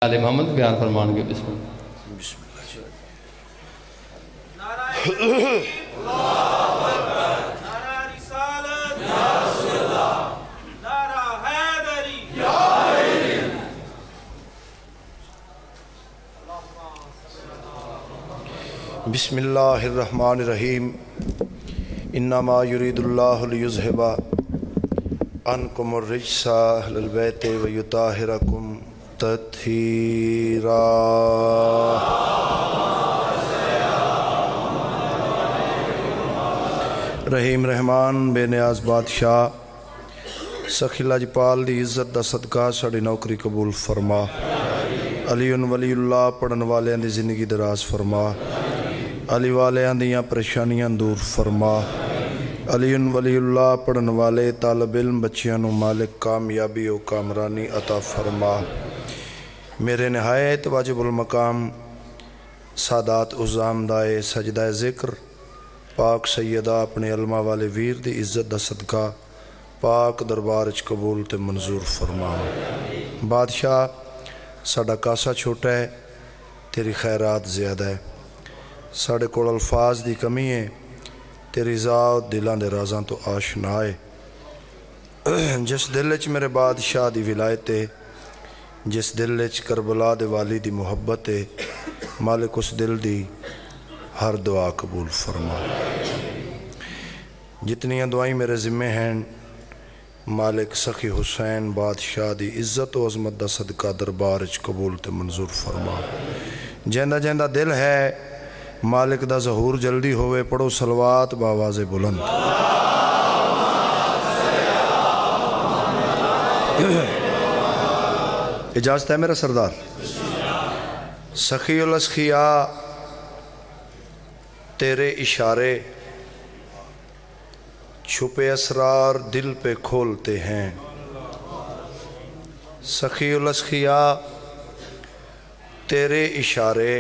آل محمد بیان فرمان کے بسم اللہ بسم اللہ الرحمن الرحیم انما یرید اللہ لیذہب عنکم الرجس اہل البیت ویطہرکم تطہیرا۔ رحیم رحمان بے نیاز بادشاہ سخی لاجپال دی عزت دا صدقہ ساڑی نوکری قبول فرما۔ علی ولی اللہ پڑھن والیاں دی زندگی دراز فرما۔ علی والیاں دیاں پریشانیاں دور فرما۔ علی ولی اللہ پڑھن والے طالب علم بچیاں نو مالک کامیابی و کامرانی عطا فرما۔ میرے نہایت واجب المقام سادات عزامدائے سجدہ ذکر پاک سیدہ اپنے علماء والے ویر دی عزت دا صدقہ پاک دربارچ قبول تے منظور فرما۔ بادشاہ ساڑا کاسا چھوٹا ہے تیری خیرات زیادہ ہے، ساڑے کول الفاظ دی کمی ہے تیری ذات دلان دے رازاں تو آشنا ہے۔ جس دل وچ میرے بادشاہ دی ولایت ہے، جس دل وچ کربلا دے والی دی محبت ہے، مالک اس دل دی ہر دعا قبول فرما۔ جتنیاں دعائیں میرے ذمہ ہیں مالک سخی حسین بادشاہ دی عزت و عظمت دا صدقہ دربارچ قبول تے منظور فرما۔ جیندہ جیندہ دل ہے مالک دا ظہور جلدی ہوئے، پڑھو صلوات بآواز بلند۔ اجازت ہے میرا سردار؟ سخی الاسخیاء تیرے اشارے چھپے اسرار دل پہ کھولتے ہیں۔ سخی الاسخیاء تیرے اشارے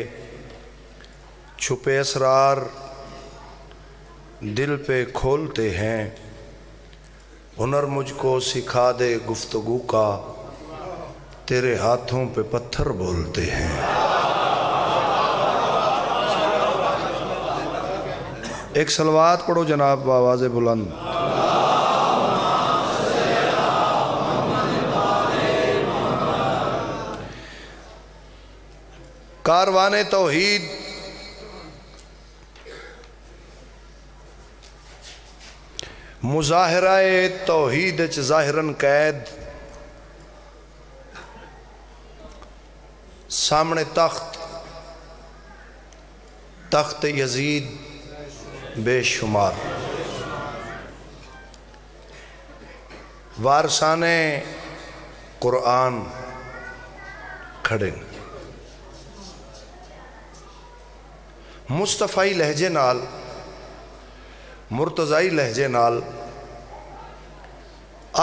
چھپے اسرار دل پہ کھولتے ہیں۔ ہنر مجھ کو سکھا دے گفتگو کا، تیرے ہاتھوں پہ پتھر بولتے ہیں۔ ایک صلوات پڑھو جناب بآواز بلند۔ کاروان توحید مظاہرہ توحید چ ظاہراً قید، سامنے تخت یزید بے شمار، وارثان قرآن کھڑے مصطفی لہجے نال مرتضائی لہجے نال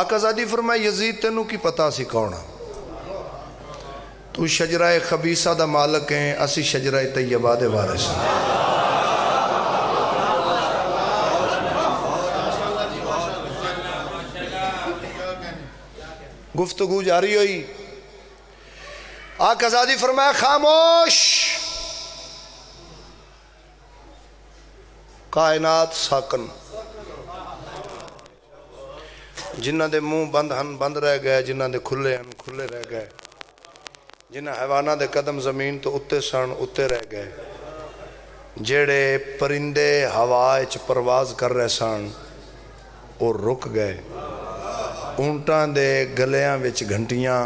آقا زادی فرمائے یزید تینوں کی پتہ سی کونا، تو شجرہ خبیثہ دا مالک ہیں، اسی شجرہ طیبہ دے وارث ہیں۔ گفتگو جاری ہوئی، آقا زادی فرمایا خاموش، کائنات ساکن، جنہ دے منہ بند ہن بند رہ گئے، جنہ دے کھلے ہن کھلے رہ گئے، جنہ حیوانہ دے قدم زمین تو اتے سن اتے رہ گئے، جیڑے پرندے ہوائچ پرواز کر رہے سن اور رک گئے، اونٹاں دے گلیاں وچ گھنٹیاں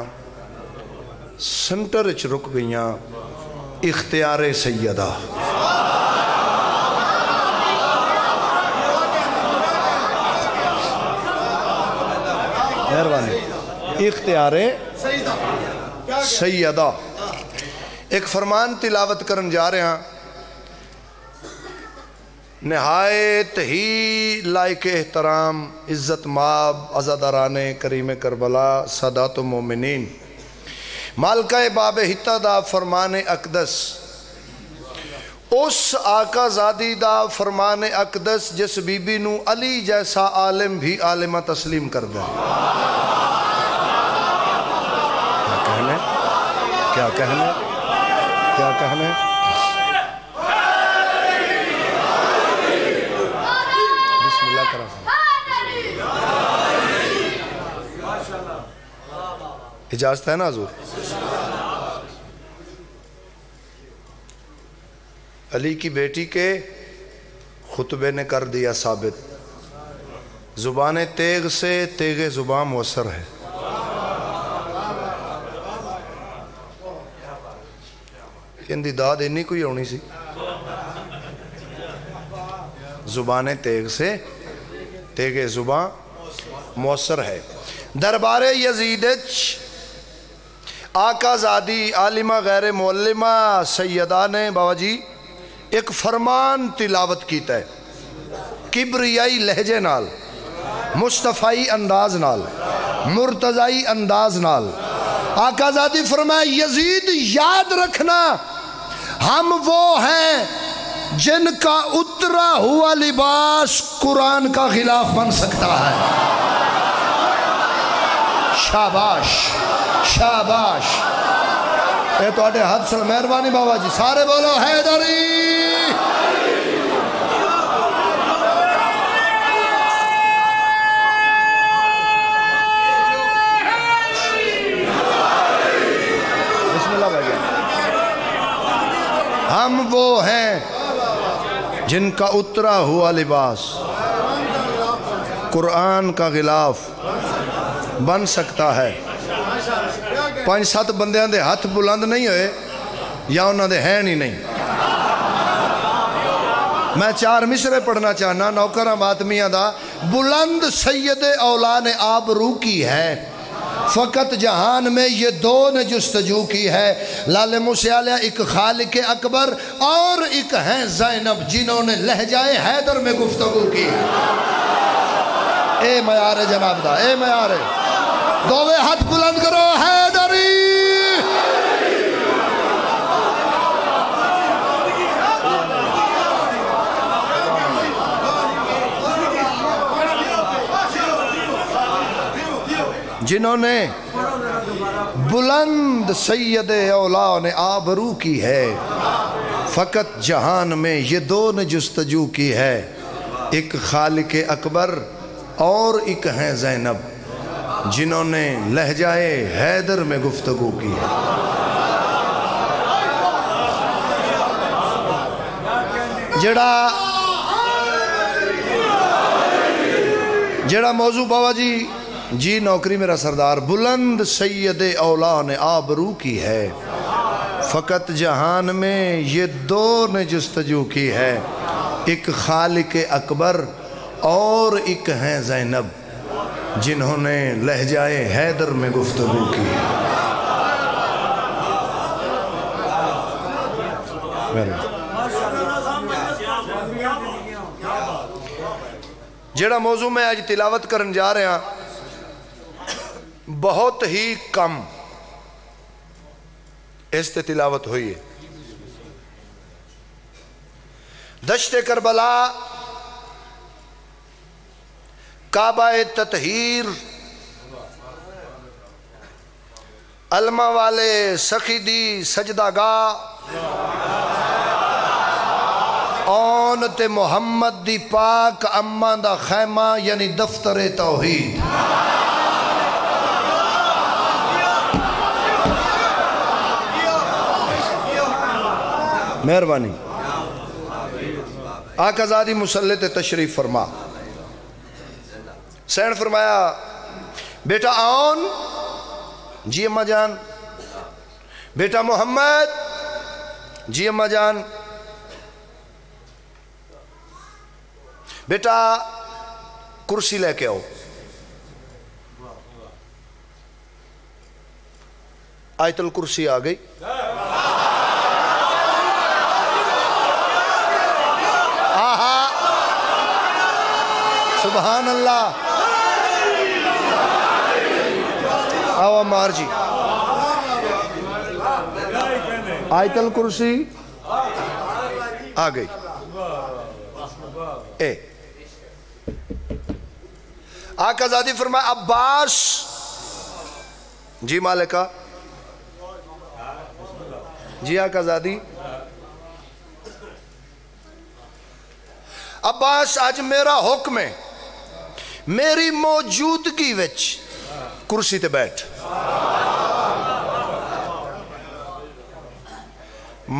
سنٹر وچ رک گئیاں، اختیار سیدہ مہربانی، اختیار سیدہ۔ ایک فرمان تلاوت کرن جا رہے ہیں، نہایت ہی لائق احترام عزت ماب عزاداران کریم کربلا سادات و مومنین، مالکہ باب حتہ دا فرمان اقدس، اس آقا زادی دا فرمان اقدس جس بی بی نو علی جیسا عالم بھی عالمہ تسلیم کر دیں۔ کیا کہنا ہے؟ کیا کہنا ہے؟ بسم اللہ کرا اجازت ہے نا حضور؟ علی کی بیٹی کے خطبے نے کر دیا ثابت، زبان تیغ سے تیغ زبان مؤثر ہے۔ اندی داد انہی کوئی ہونی سی، زبان تیغ سے تیغ زبان مؤثر ہے۔ دربار یزیدچ آقا زادی عالمہ غیر معلمہ سیدہ نے بابا جی ایک فرمان تلاوت کیتا ہے، کبریائی لہجے نال، مصطفی انداز نال، مرتضی انداز نال۔ آقا زادی فرمائے یزید یاد رکھنا، ہم وہ ہیں جن کا اترا ہوا لباس قرآن کا غلاف بن سکتا ہے۔ شاباش شاباش، اے تو آٹے حد سے مہربانی بابا جی، سارے بولو حیدری۔ بسم اللہ بھائی، ہم وہ ہیں جن کا اترا ہوا لباس قرآن کا غلاف بن سکتا ہے۔ 5-7 بندیاں دے ہاتھ بلند نہیں ہوئے یا انہاں دے ہیں ہی نہیں۔ میں 4 مصرے پڑھنا چاہنا، نوکرہ ماتمیہ دا۔ بلند سید اولا نے آبرو کی ہے، فقط جہان میں یہ 2 نے جستجو کی ہے، لال موسیٰ ایک خالق اکبر اور ایک ہیں زینب، جنہوں نے لہجائے حیدر میں گفتگو کی ہے۔ اے معیار جناب دا، اے معیار، دووے ہاتھ بلند کرو، حیدری۔ جنہوں نے بلند سید اولا نے آبرو کی ہے، فقط جہان میں یہ 2 نے جستجو کی ہے، ایک خالق اکبر اور ایک ہیں زینب، جنہوں نے لہجائے حیدر میں گفتگو کی ہے۔ جڑا موضوع بابا جی نوکری میرا سردار، بلند سید اولا نے آبرو کی ہے، فقط جہان میں یہ 2 نے جستجو کی ہے، ایک خالق اکبر اور ایک ہیں زینب، جنہوں نے لہجائے حیدر میں گفتگو کی ہے۔ جڑا موضوع میں آج تلاوت کرن جا رہے ہیں بہت ہی کم اس تے تلاوت ہوئی ہے۔ دشت کربلا، کعبہ تطہیر، علمہ والے سخیدی سجدہ گاہ، اون تے محمد دی پاک اماں دا خیمہ یعنی دفتر توحید۔ مہربانی آقا زادی مسلح تے تشریف فرما، سین فرمایا بیٹا آن جی اماں جان، بیٹا محمد جی اماں جان، بیٹا کرسی لے کے آؤ۔ آیت الکرسی آ گئی، سبحان اللہ۔ آو امار جی، آیت الکرسی آ گئی۔ آقا زادی فرمایا عباس جی مالکہ جی آقا زادی عباس آج میرا حکم ہے میری موجودگی وچ کرسی تے بیٹھ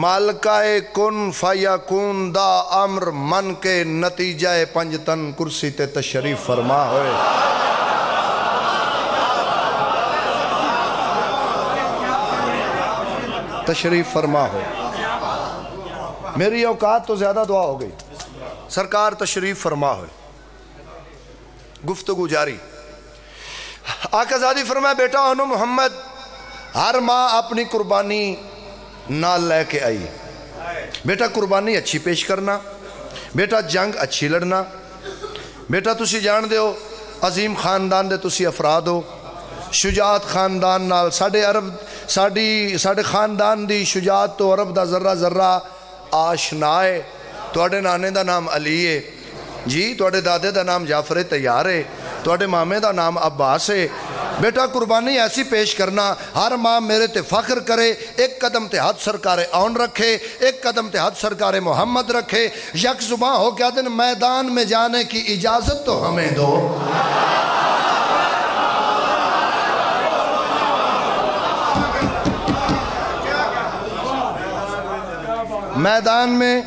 مالکہ کن فیکون دا امر من کے نتیجہ پنجتن کرسی تے تشریف فرما ہوئے تشریف فرما ہوئے میری اوقات تو زیادہ دعا ہو گئی سرکار تشریف فرما ہوئے گفتگو جاری آقا زادی فرمایا بیٹا انو محمد ہر ماں اپنی قربانی نال لے کے آئی بیٹا قربانی اچھی پیش کرنا بیٹا جنگ اچھی لڑنا بیٹا تسی جان دے ہو عظیم خاندان دے تسی افراد ہو شجاعت خاندان نال ساڑھے خاندان دی شجاعت تو عرب دا ذرہ ذرہ آشنا ہے توڑے نانے دا نام علی ہے جی توڑے دادے دا نام جعفر تیار ہے توڑے مامے دا نام عباس ہے بیٹا قربانی ایسی پیش کرنا ہر ماں میرے تے فخر کرے ایک قدم تے حد سرکار اون رکھے ایک قدم تے حد سرکار محمد رکھے یک زباں ہو کیا دن میدان میں جانے کی اجازت تو ہمیں دو میدان میں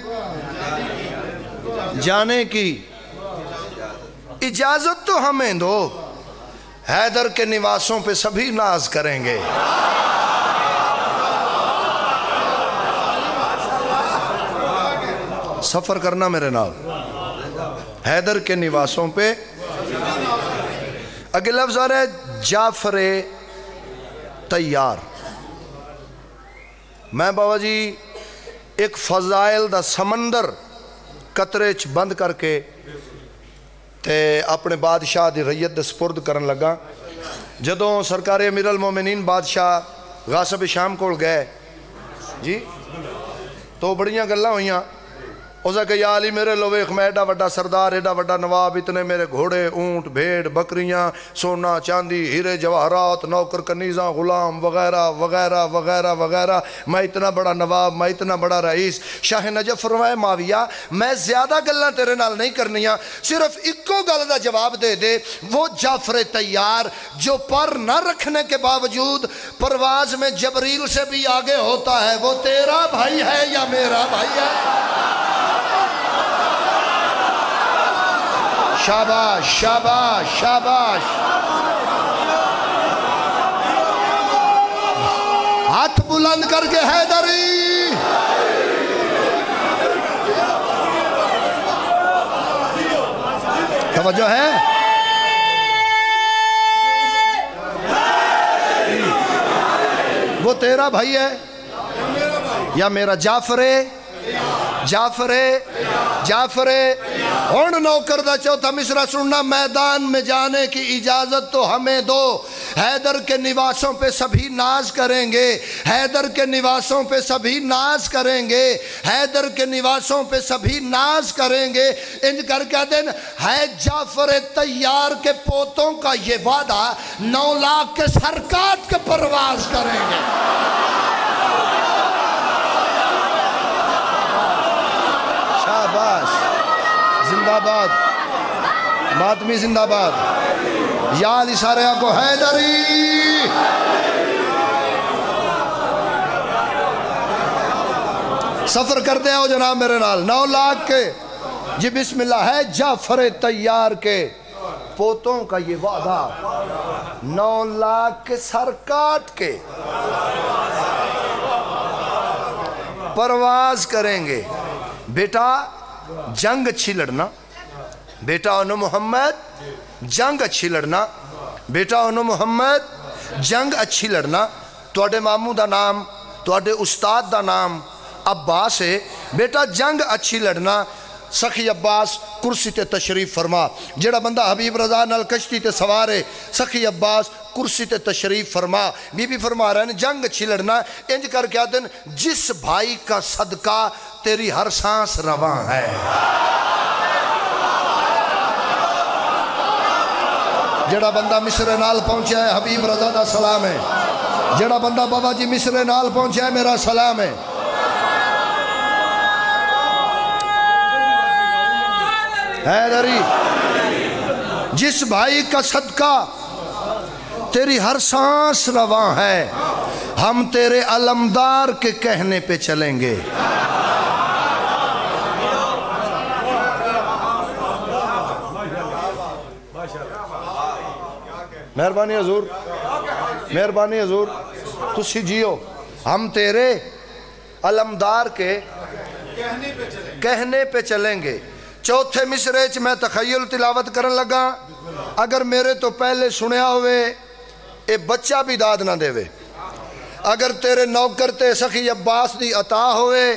جانے کی اجازت تو ہمیں دو حیدر کے نواسوں پہ سبھی ناز کریں گے سفر کرنا میرے نال حیدر کے نواسوں پہ اگے لفظ آ رہا ہے جعفر تیار میں بابا جی ایک فضائل دا سمندر قطرے چ بند کر کے تے اپنے بادشاہ دی ریت دے سپرد کرن لگا جدوں سرکار امیر المومنین بادشاہ غاصب شام کول گئے جی تو بڑیاں گلاں ہوئیاں اسے کہ یا علی میرے لو ویکھ میں ایڈا وڈا سردار ایڈا وڈا نواب اتنے میرے گھوڑے اونٹ بھیڑ بکریاں سونا چاندی ہیرے جواہرات نوکر کنیزاں غلام وغیرہ وغیرہ وغیرہ وغیرہ میں اتنا بڑا نواب میں اتنا بڑا رئیس شاہ نجف فرمائے معاویہ میں زیادہ گلاں تیرے نال نہیں کرنیاں صرف اکو گل دا جواب دے دے وہ جعفر تیار جو پر نہ رکھنے کے باوجود پرواز میں جبریل سے بھی آگے ہوتا ہے وہ تیرا بھائی ہے یا میرا بھائی ہے شاباش شاباش شاباش ہاتھ بلند کر کے حیدری توجہ ہے وہ تیرا بھائی ہے یا میرا جعفر ہون نوکر دا چوتھا مصرع سننا میدان میں جانے کی اجازت تو ہمیں دو حیدر کے نواسوں پہ سبھی ناز کریں گے حیدر کے نواسوں پہ سبھی ناز کریں گے حیدر کے نواسوں پہ سبھی ناز کریں گے انج کر کے دن ہے جعفر تیار کے پوتوں کا یہ وعدہ 9 لاکھ کے سر کاٹ کے پرواز کریں گے شاباش زندہ باد ماتمی زندہ باد یا علی سارے کو حیدری سفر کرتے ہو جناب میرے نال 9 لاکھ کے جی بسم اللہ ہے جعفر تیار کے پوتوں کا یہ وعدہ 9 لاکھ کے سر کاٹ کے پرواز کریں گے بیٹا جنگ اچھی لڑنا بیٹا انو محمد جنگ اچھی لڑنا بیٹا انو محمد جنگ اچھی لڑنا توڑے ماموں دا نام توڑے استاد دا نام عباس ہے بیٹا جنگ اچھی لڑنا سخی عباس کرسی تے تشریف فرما جڑا بندہ حبیب رضا نال کشتی تے سوارے سخی عباس کرسی تے تشریف فرما بی بی فرما رہے ہیں جنگ اچھی لڑنا انج کر کے آدن جس بھائی کا صدقہ تیری ہر سانس رواں ہے جڑا بندہ مصر نال پہنچا ہے حبیب رضا دا سلام ہے جڑا بندہ بابا جی مصرے نال پہنچا ہے میرا سلام ہے۔ حیدری جس بھائی کا صدقہ تیری ہر سانس رواں ہے، ہم تیرے علمدار کے کہنے پہ چلیں گے۔ مہربانی حضور، مہربانی حضور، تسی جیو، ہم تیرے علمدار کے کہنے پہ چلیں گے۔ چوتھے مصرے چ میں تخیل تلاوت کرن لگا، اگر میرے تو پہلے سنیا ہوئے اے بچہ بھی داد نہ دے وے، اگر تیرے نوکر تے سخی عباس دی عطا ہوئے،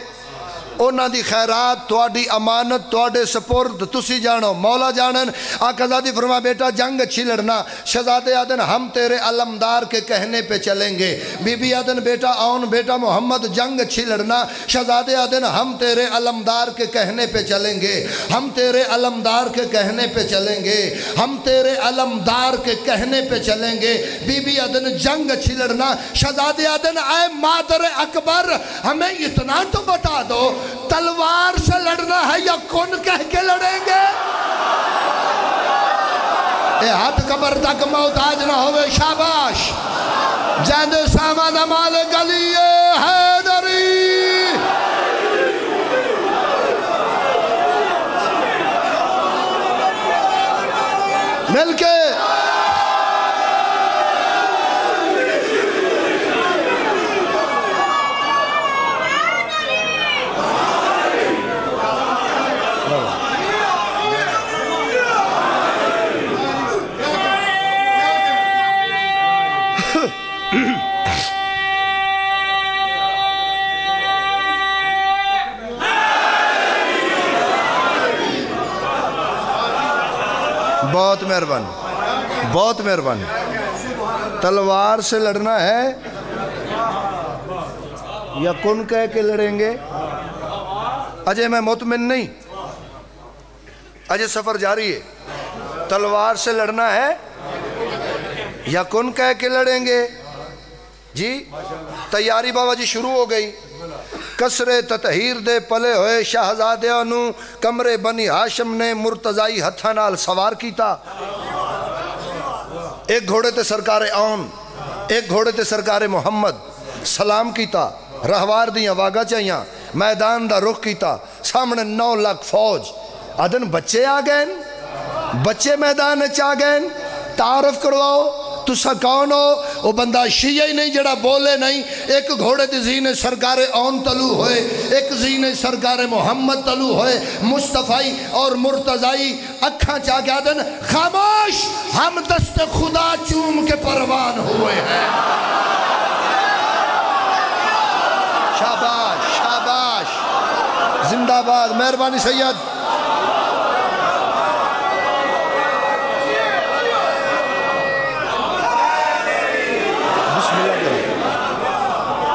اونا دی خیرات تواڈی امانت تواڈے سپرد تسی جانو، مولا جانن۔ آقا زادی فرما بیٹا جنگ چھلڑنا، شہزادے آدن ہم تیرے علمدار کے کہنے پہ چلیں گے، بی بی آدن بیٹا آن بیٹا محمد جنگ چھلڑنا، شہزادے آدن ہم تیرے علمدار کے کہنے پہ چلیں گے، ہم تیرے علمدار کے کہنے پہ چلیں گے، ہم تیرے علمدار کے کہنے پہ چلیں گے، بی بی آدن جنگ چھلڑنا، شہزادے آدن اے مادر اکبر ہمیں اتنا تو بتا دو تلوار سے لڑنا ہے یا کن کہہ کے لڑیں گے؟ اے ہاتھ قبر تک محتاج نہ ہوئے، شاباش جیند سامان مال گلی حیدری۔ مل کے بہت مہربانی، بہت مہربانی۔ تلوار سے لڑنا ہے یا کن کہہ کے لڑیں گے؟ اجے میں مطمئن نہیں، اجے سفر جاری ہے۔ تلوار سے لڑنا ہے یا کن کہہ کے لڑیں گے؟ جی تیاری بابا جی شروع ہو گئی۔ کسرے تطہیر دے پلے ہوئے شہزادیاں نو کمرے بنی ہاشم نے مرتضائی ہتھاں نال سوار کیتا۔ ایک گھوڑے تے سرکار اون، ایک گھوڑے تے سرکار محمد سلام کیتا، رہوار دیاں واگا چاہیاں، میدان دا رخ کیتا، سامنے 9 لاکھ فوج۔ آدن بچے آ گئے، بچے میدان چاہ گئے، تعارف کرواؤ تسا کون ہو؟ وہ بندہ شیعہ ہی نہیں جڑا بولے نہیں۔ ایک گھوڑے دی زین سرکار اون تلو ہوئے، ایک زین سرکار محمد تلو ہوئے، مصطفی اور مرتضائی اکھاں چاہ گیا دن خاموش، ہم دست خدا چوم کے پروان ہوئے ہیں۔ شاباش شاباش، زندہ باد، مہربانی سید۔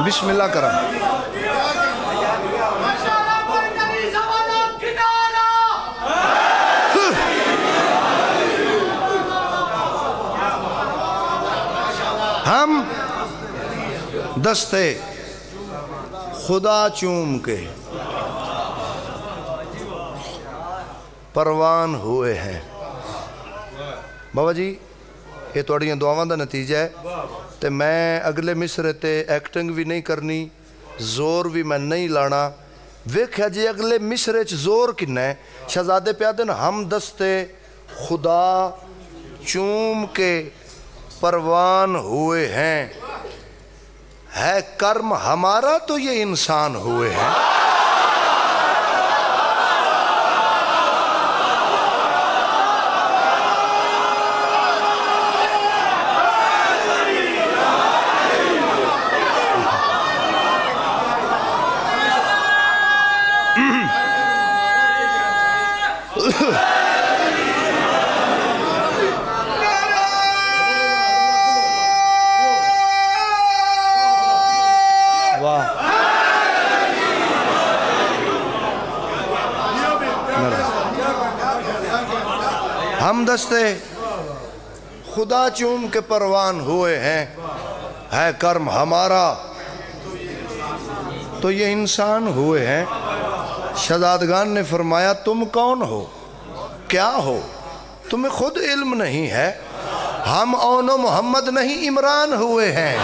بسم اللہ کرم۔ ہم دستے خدا چوم کے پروان ہوئے ہیں۔ بابا جی یہ توڑیاں دعاواں دا نتیجہ ہے، تے میں اگلے مصرے تے ایکٹنگ بھی نہیں کرنی، زور بھی میں نہیں لانا۔ ویکھیا جی اگلے مصرے چ زور کنا ہے؟ شہزادے پیادن ہم دستے خدا چوم کے پروان ہوئے ہیں، ہے کرم ہمارا تو یہ انسان ہوئے ہیں۔ ہم دستے خدا چوم کے پروان ہوئے ہیں، ہے کرم ہمارا. تو یہ انسان ہوئے ہیں. شہزادگان نے فرمایا تم کون ہو, کیا ہو, تمہیں خود علم نہیں ہے. ہم اون و محمد نہیں عمران ہوئے ہیں.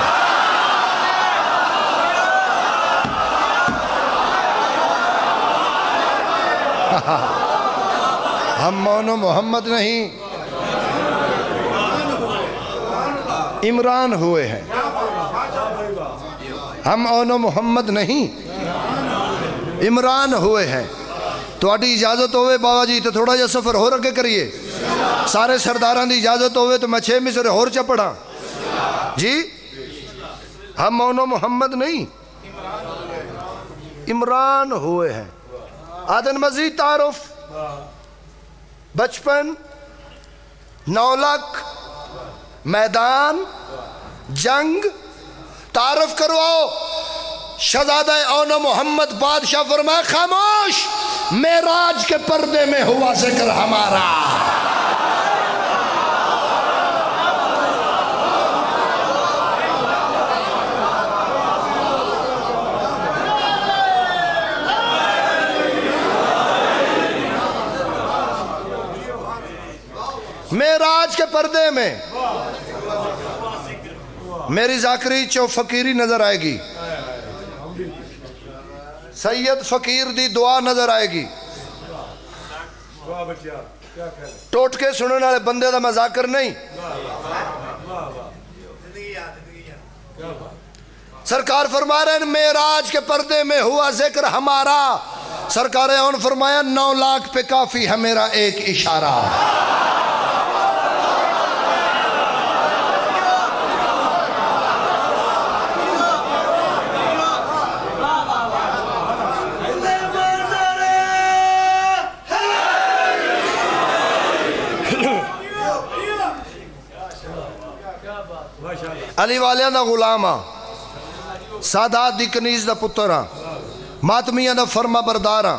ہم اون و محمد نہیں عمران ہوئے ہیں. ہم اون و محمد نہیں عمران ہوئے ہیں. تو آٹی اجازت ہوئے بابا جی تو تھوڑا جا سفر ہو رکھے کریے. سارے سرداران دی اجازت ہوئے تو میں 6 مصر ہور چپڑا جی. ہم اون و محمد نہیں عمران ہوئے ہیں. آدن مزید تعارف. بچپن, 9 لاکھ, میدان, جنگ, تعارف کرواؤ. شہزادہ اون و محمد بادشاہ فرمائے خاموش, معراج کے پردے میں ہوا ذکر ہمارا. معراج کے پردے میں میری ذاکری چو فقیری نظر آئے گی, سید فقیر دی دعا نظر آئے گی. ٹوٹ کے سننے والے بندے دا میں ذاکر نہیں. سرکار فرما رہے ہیں معراج کے پردے میں ہوا ذکر ہمارا. سرکار اون فرمایا 9 لاکھ پہ کافی ہے میرا ایک اشارہ. علی والیاں دا غلام ہاں, سادات دی کنیز دا پتر ہاں, ماتمیاں دا فرما بردار ہاں.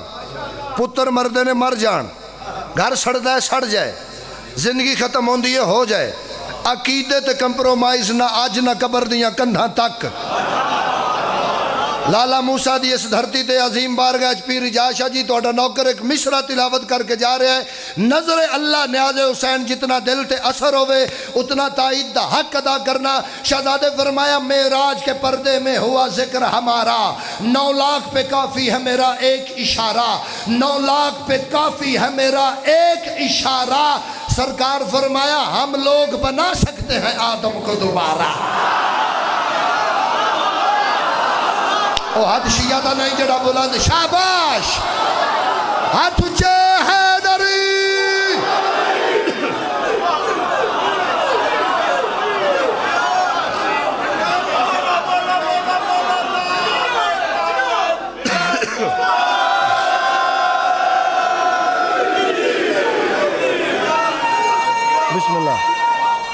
پتر مردے نے مر جان, گھر سڑ دائے سڑ جائے, زندگی ختم ہوندی ہے ہو جائے, عقیدے تے کمپرومائز نہ آج نہ قبر دیاں کندھاں تک. لالا موسیٰ دی اس دھرتی تے عظیم بارگاہ پیر اجاز شاہ جی توڑا نوکر ایک مصرع تلاوت کر کے جا رہے ہیں. نظر اللہ نیاز حسین جتنا دل تے اثر ہوئے اتنا تائید دا حق ادا کرنا. شہزادے فرمایا معراج کے پردے میں ہوا ذکر ہمارا. 9 لاکھ پہ کافی ہے میرا ایک اشارہ. 9 لاکھ پہ کافی ہے میرا ایک اشارہ. سرکار فرمایا ہم لوگ بنا سکتے ہیں آدم کو دوبارہ. او ہاتھ شیعہ دا نہیں جڑا بلند شاباش ہاتھ اچھے حیدری. بسم اللہ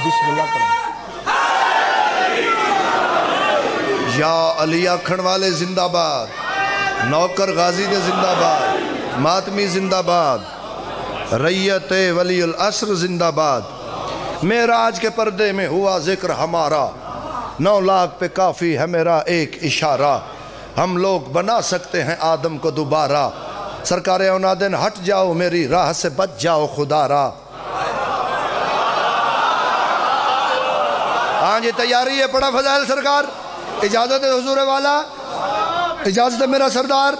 بسم اللہ کریں. یا علی آکھن والے زندہ باد, نوکر غازی دے زندہ باد, ماتمی زندہ باد, ریت ولی العصر زندہ باد. معراج کے پردے میں ہوا ذکر ہمارا. 9 لاکھ پہ کافی ہے میرا ایک اشارہ. ہم لوگ بنا سکتے ہیں آدم کو دوبارہ. سرکار اونادن ہٹ جاؤ میری راہ سے بچ جاؤ خدا را. ہاں جی تیاری ہے, پڑا فضائل سرکار. اجازت ہے حضور والا, اجازت ہے میرا سردار.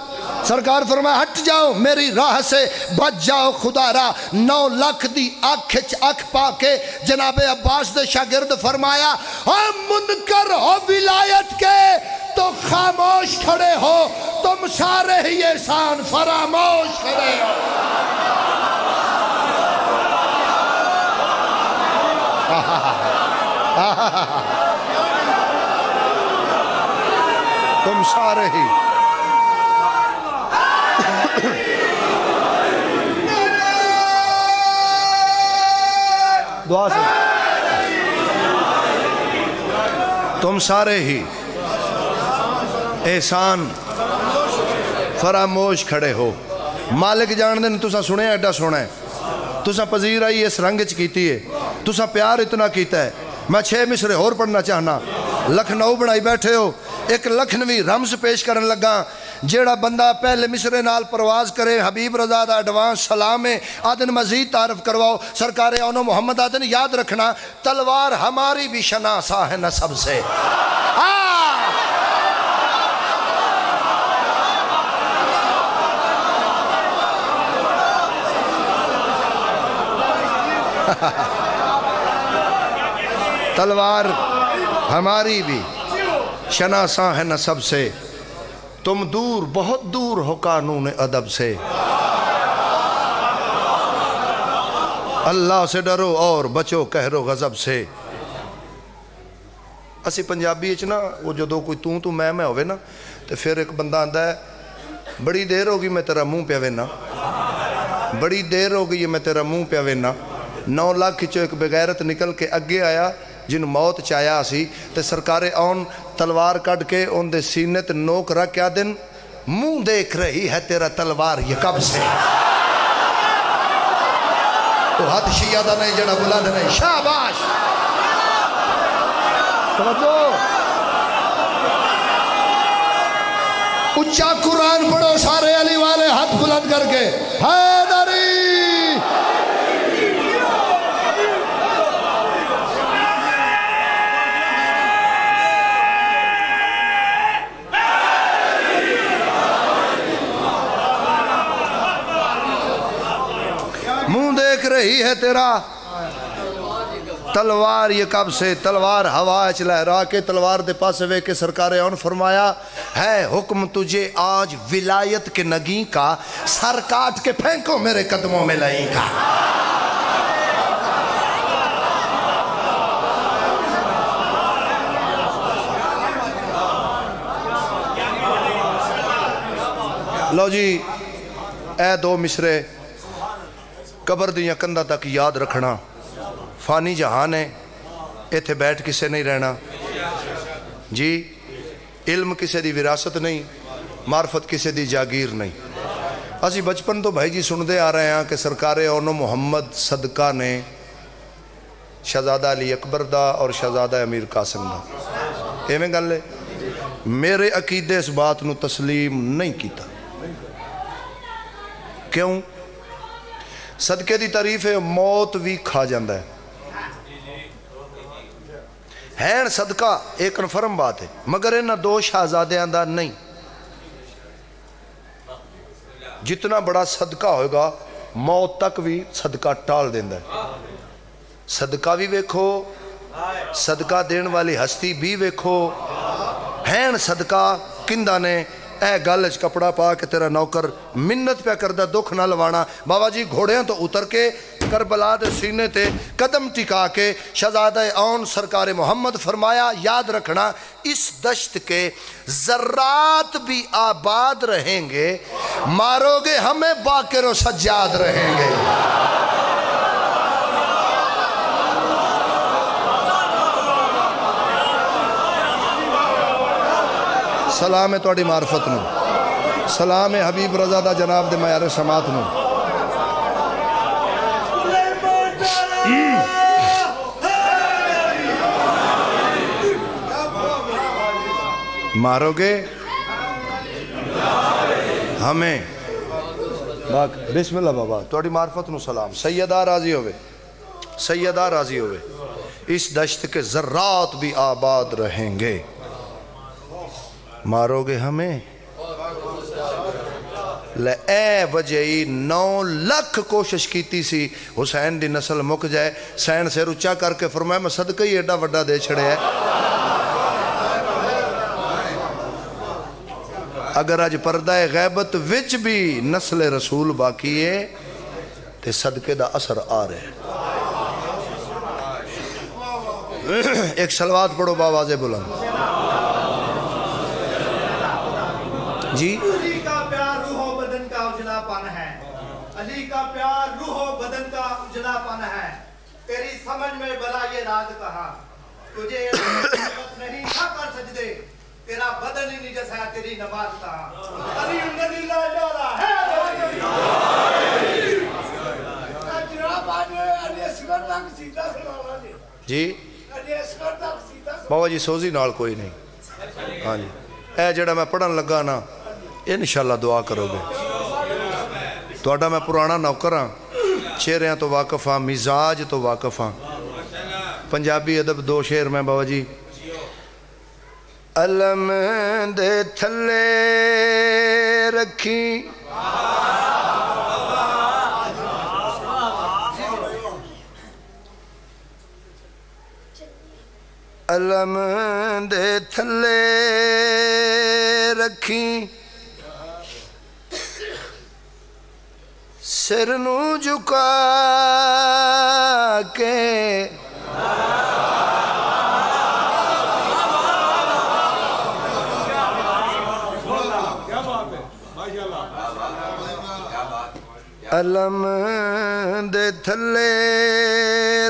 سرکار فرمایا ہٹ جاؤ میری راہ سے بچ جاؤ خدا را. 9 لاکھ دی آنکھ پا کے جناب عباس دے شاگرد فرمایا ہم منکر ہو ولایت کے تو خاموش کھڑے ہو, تم سارے ہی احسان فراموش کھڑے ہو. تم سارے ہی دعا سے تم سارے ہی احسان فراموش کھڑے ہو. مالک جان دن تسا سنے ایڈا سونا ہے, تسا پذیر آئی اس رنگ چ کیتی ہے, تسا پیار اتنا کیتا ہے. میں 6 مصرے اور پڑھنا چاہنا. لکھنؤ بنائی بیٹھے ہو. ایک لکھنوی رمز پیش کرن لگا. جیڑا بندہ پہلے مصرے نال پرواز کرے حبیب رضا دا ایڈوانس سلام ہے. آدن مزید تعارف کرواؤ. سرکار اونو محمد آدن یاد رکھنا تلوار ہماری بھی شناسا ہے نسب سے. تلوار ہماری بھی شناسا ہے نسب سے. تم دور بہت دور ہو قانون ادب سے. اللہ سے ڈرو اور بچو قہر و غضب سے. اسی پنجابی اچ نا وہ جدو کوئی تو میں ہوئے نا تو پھر ایک بندہ آندا ہے بڑی دیر ہوگی میں تیرا منہ پہ وینا. بڑی دیر ہوگی میں تیرا منہ پہ وینا. 9 لاکھ چو ایک بغیرت نکل کے اگے آیا جن موت چاہیا سی تے سرکار اون تلوار کٹ کے ان دے سینے تے نوک رکھ کیا دن منہ دیکھ رہی ہے تیرا تلوار یہ کب سے. تو ہاتھ شیعہ دا نہیں جڑا بلند نہیں. شاباش توجہ. اچھا قرآن پڑھو سارے علی والے ہاتھ بلند کر کے. حیدری منہ دیکھ رہی ہے تیرا تلوار یہ کب سے. تلوار ہوا لہرا کے تلوار دے پاس وے کے سرکار اون فرمایا ہے حکم تجھے آج ولایت کے نگیں کا سر کاٹ کے پھینکو میرے قدموں میں لائیں کا. لو جی اے 2 مصرے قبر دیاں کندہ تک یاد رکھنا. فانی جہان ہے ایتھے بیٹھ کسے نہیں رہنا جی. علم کسے دی وراثت نہیں. معرفت کسے دی جاگیر نہیں. اسی بچپن تو بھائی جی سندے آ رہے ہیں کہ سرکار اونو محمد صدقہ نے شہزادہ علی اکبر دا اور شہزادہ امیر قاسم دا ایویں گل ہے. میرے عقیدے اس بات نو تسلیم نہیں کیتا. کیوں؟ صدقے دی تعریف ہے موت بھی کھا جاندہ ہے. ہین صدقہ ایک کنفرم بات ہے مگر انہاں 2 شہزادیاں دا نہیں. جتنا بڑا صدقہ ہوگا موت تک بھی صدقہ ٹال دیندہ ہے. صدقہ بھی ویکھو صدقہ دین والی ہستی بھی ویکھو. ہین صدقہ کندہ نے اے گالج کپڑا پا کے تیرا نوکر منت پہ کردہ دکھ نہ لوانا. بابا جی گھوڑیاں تو اتر کے کربلا دے سینے تے قدم ٹکا کے شہزادہ اون سرکار محمد فرمایا یاد رکھنا اس دشت کے ذرات بھی آباد رہیں گے. مارو گے ہمیں باقر و سجاد رہیں گے. سلام ہے توڑی معرفت نو. سلام ہے حبیب رضا دا جناب دے معیار سماعت نو. مارو گے ہمیں بسم اللہ بابا توڑی معرفت نو سلام. سیدہ راضی ہوئے سیدہ راضی ہوئے. اس دشت کے ذرات بھی آباد رہیں گے. مارو گے ہمیں لے اے وجہی 9 لاکھ کوشش کیتی سی حسین دی نسل مک جائے. سین سے رچا کر کے فرمایا میں صدقہ ہی ایڈا وڈا دے چھڑے ہے. اگر آج پردہ غیبت وچ بھی نسل رسول باقی ہے تے صدقے دا اثر آ رہے. ایک صلوات پڑھو باواز بلند جی. علی کا پیار روح و بدن کا اجلا پن ہے. علی کا پیار روح و بدن کا اجلا پن ہے. تیری سمجھ میں بلا یہ راز کہا تجھے نہیں نہ کر سجدے. تیرا بدن ہی نجس ہے تیری نماز کہا. علی علی اللہ جارا ہے جی. پاوا جی سوزی نال کوئی نہیں. ہاں جی اے جڑا میں پڑھن لگا نا انشاءاللہ دعا کرو گے. تہاڈا میں پرانا نوکر ہاں, چہریاں تو واقف ہاں, مزاج تو واقف ہاں. پنجابی ادب 2 شعر میں بابا جی. علم دے تھلے رکھی علم دے تھلے رکھی سر نو جھکا کے علم دے تھلے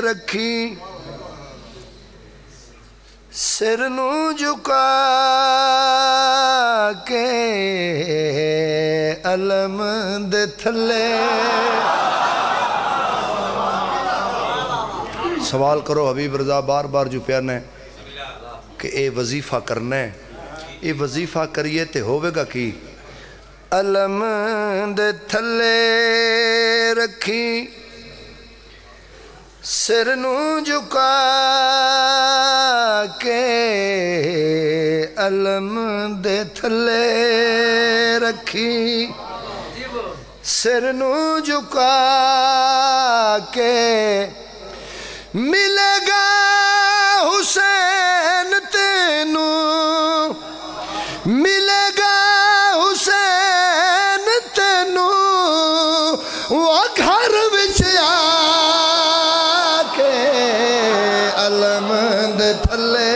رکھی سر نو جھکا کے علم دے تھلے. سوال کرو حبیب رضا بار بار جو پیانا ہے کہ اے وظیفہ کرنا ہے, اے وظیفہ کریے تے ہوئے گا کی. علم دے تھلے رکھی سر نو جھکا کے علم دے تھلے رکھی سر نو جھکا کے ملے گا حسین تینو ملے گا حسین تینو وہ گھر وچ آ کے علم دے تھلے.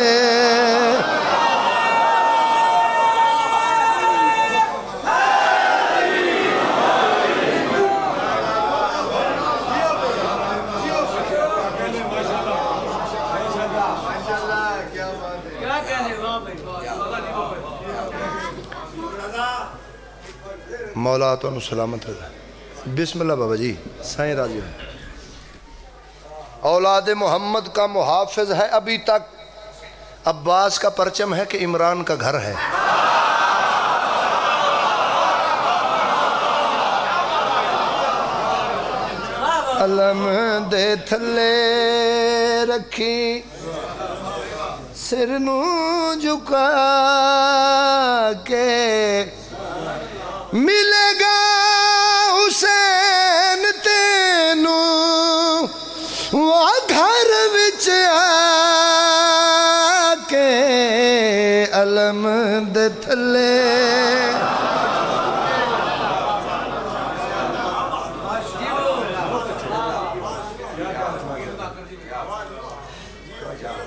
مولا تو انہوں سلامت ہے. بسم اللہ بابا جی. سائیں راضی ہے. اولاد محمد کا محافظ ہے ابھی تک. عباس کا پرچم ہے کہ عمران کا گھر ہے. علم دے تھلے رکھی سر نو جھکا کے ملے گا حسین تینو وہ گھر وچ آ کے علم دے تھلے.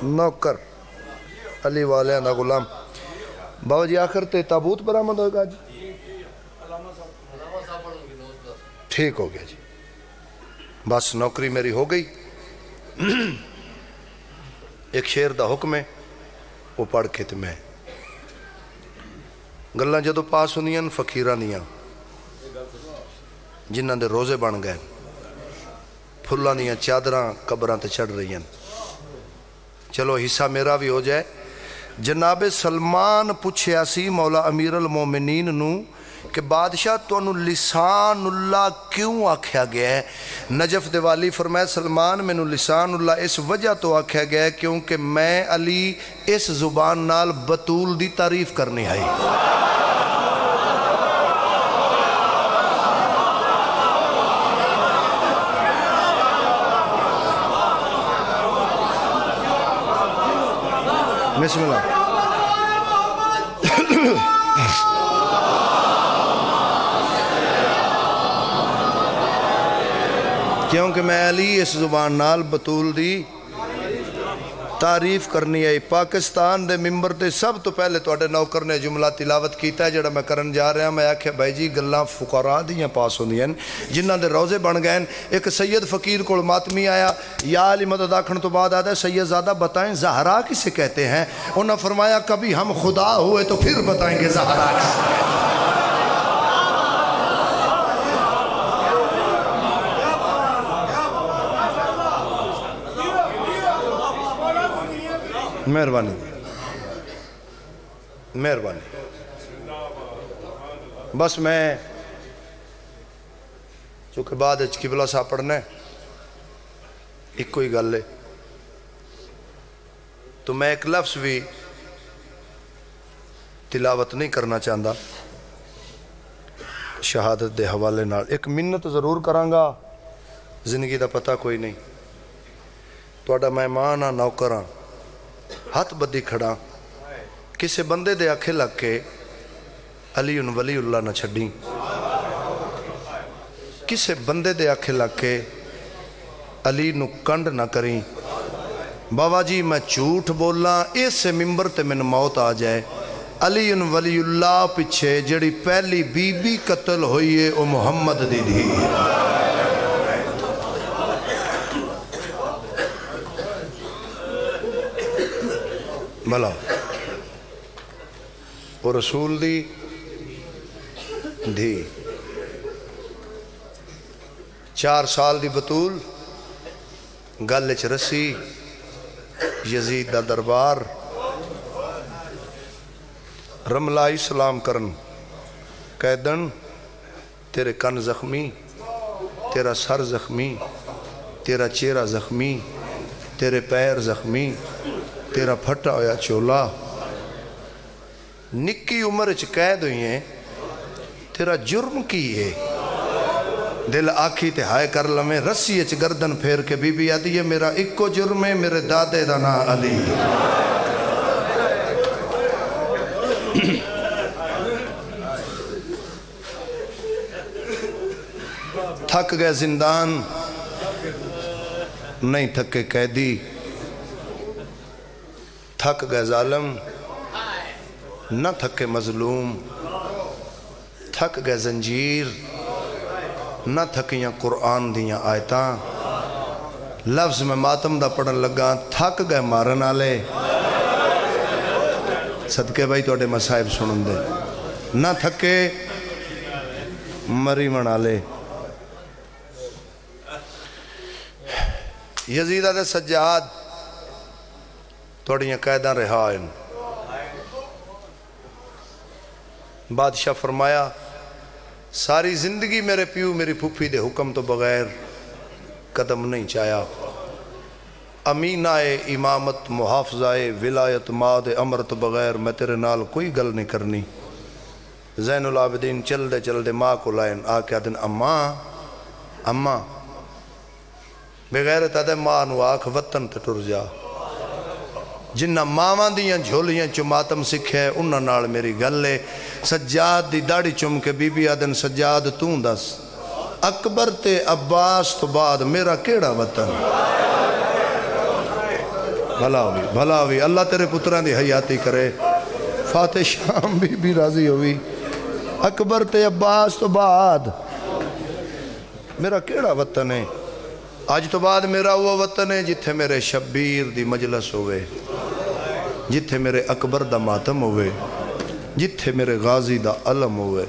نوکر علی والے دا غلام. بابا جی آخر تے تابوت برآمد ہوئے گا جی. ٹھیک ہو گیا جی. بس نوکری میری ہو گئی. ایک شعر دا حکم ہے وہ پڑھ کے تے میں گلاں جدو پاس ہوندیاں فقیراں دیاں جنہاں دے روزے بن گئے پھلاں دیاں چادراں قبراں تے چڑھ رہی ہیں. چلو حصہ میرا بھی ہو جائے. جناب سلمان پوچھیا سی مولا امیر المومنین نو کہ بادشاہ تو انہوں لسان اللہ کیوں آکھیا گیا ہے؟ نجف دیوالی فرمائے سلمان میں نو لسان اللہ اس وجہ تو آکھیا گیا ہے کیونکہ میں علی اس زبان نال بطول دی تعریف کرنی آئی. بسم اللہ. کیونکہ میں علی اس زبان نال بطول دی تعریف کرنی ہے. پاکستان دے ممبر تے سب تو پہلے تو اڈے نوکر نے جملہ تلاوت کیتا ہے جڑا میں کرن جا رہا ہوں. میں آکھیا بھائی جی گلاں فقراء دیاں پاس ہوندیاں جنہاں دے روزے بن گئے. ایک سید فقیر کول ماتمی آیا یا علی مدد آکھن تو بعد آتا ہے سید زادہ بتائیں زہرا کسے کہتے ہیں؟ انہوں نے فرمایا کبھی ہم خدا ہوئے تو پھر بتائیں گے زہرا کسے کہتے ہیں. مہربانی. مہربانی بس میں چونکہ بعد قبلہ صاحب پڑھنا ہے ایک کوئی گل ہے تو میں ایک لفظ بھی تلاوت نہیں کرنا چاہتا شہادت دے حوالے نال ایک منت ضرور کرانگا زندگی دا پتہ کوئی نہیں توڑا مہمان ہاں نوکر ہاں ہاتھ بدی کھڑا کسے بندے دے آکھے لگ کے علی ولی اللہ نہ چھڑیں کسے بندے دے آکھے لگ کے علی نو کنڈ نہ کریں بابا جی میں جھوٹ بولا اس سے ممبر تے من موت آ جائے علی ولی اللہ پچھے جڑی پہلی بی بی قتل ہوئی ہے او محمد دی دھی بھلا او رسول دی دھی 4 سال دی بطول گلچ رسی یزید دا دربار رملائی سلام کرن قیدن تیرے کن زخمی تیرا سر زخمی تیرا چہرہ زخمی تیرے پیر زخمی تیرا پھٹا ہویا چولا نکی عمر قید ہوئی ہیں تیرا جرم کی ہے دل آکھی تے ہائے کر لمیں رسی اچ گردن پھیر کے بی بی آدھی ہے میرا اکو جرم ہے میرے دادے دا نا علی تھک گئے زندان نہیں تھکے قیدی تھک گئے ظالم نہ تھکے مظلوم تھک گئے زنجیر نہ تھکیاں قرآن دیاں آیتاں لفظ میں ماتم دا پڑھن لگا تھک گئے مارن آلے صدقے بھائی توڑے مسائب سنن دے نہ تھکے مری من آلے یزیدہ دے سجاد توڑیاں قیداں رہائن بادشاہ فرمایا ساری زندگی میرے پیو میری پھوپھی دے حکم تو بغیر قدم نہیں چاہیا امینہ امامت محافظہ ولایت ماد امر تو بغیر میں تیرے نال کوئی گل نہیں کرنی زین العابدین چل دے ماں کو لائن آکے دن اماں بغیر تا دے ماں نو آکھ وطن تے ٹر جا جنہ ماواں دیاں جھولیاں چو ماتم سکھے انہاں نال میری گل ہے سجاد دی داڑی چم کے بی بی آدن سجاد توں دس اکبر تے عباس تو بعد میرا کیڑا وطن بھلا ہوئی اللہ تیرے پتران دی حیاتی کرے فاتح شام بی بی راضی ہوئی اکبر تے عباس تو بعد میرا کیڑا وطن ہے آج تو بعد میرا وہ وطن ہے جتھے میرے شبیر دی مجلس ہوئے جتھے میرے اکبر دا ماتم ہوئے جتھے میرے غازی دا علم ہوئے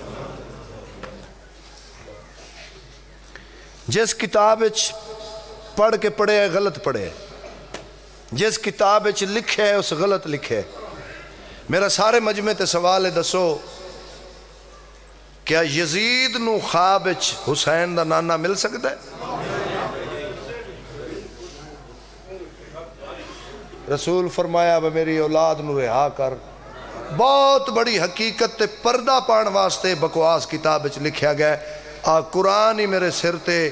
جس کتاب پڑھ کے پڑھے ہے غلط پڑھے جس کتاب لکھے ہے اس غلط لکھے میرا سارے مجمع تے سوال ہے دسو کیا یزید نو خواب حسین دا نانا مل سکتا ہے رسول فرمایا وہ میری اولاد نو رہا کر بہت بڑی حقیقت تے پردہ پان واسطے بکواس کتاب لکھیا گیا قرآن ہی میرے سر تے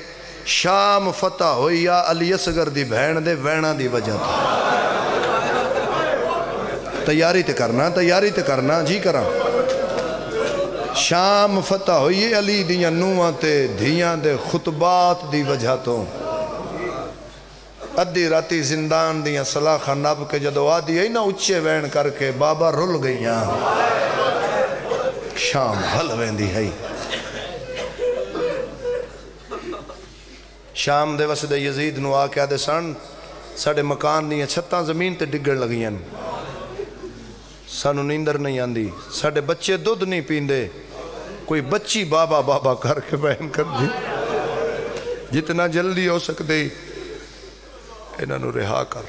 شام فتح ہوئی یا علی اصغر دی بہن دے وینا دی وجہ تھا تیاری تے کرنا جی کرا شام فتح ہوئی علی دیاں نوہاں تے دھیاں دے خطبات دی وجہ تو ادھی راتی زندان دیاں سلاخہ نب کے جدو آدھی ہے نا اچھے وین کر کے بابا رل گئیاں شام حل ویندی ہے شام دے وسد یزید نو آکے آدھے سن ساڑے مکان دیاں چھتاں زمین تے ڈگڑ لگیاں سانو نیندر نہیں آندی ساڑے بچے دودھ نہیں پیندے کوئی بچی بابا کر کے بیان کر دی جتنا جلدی ہو سکتے انہوں نے رہا کر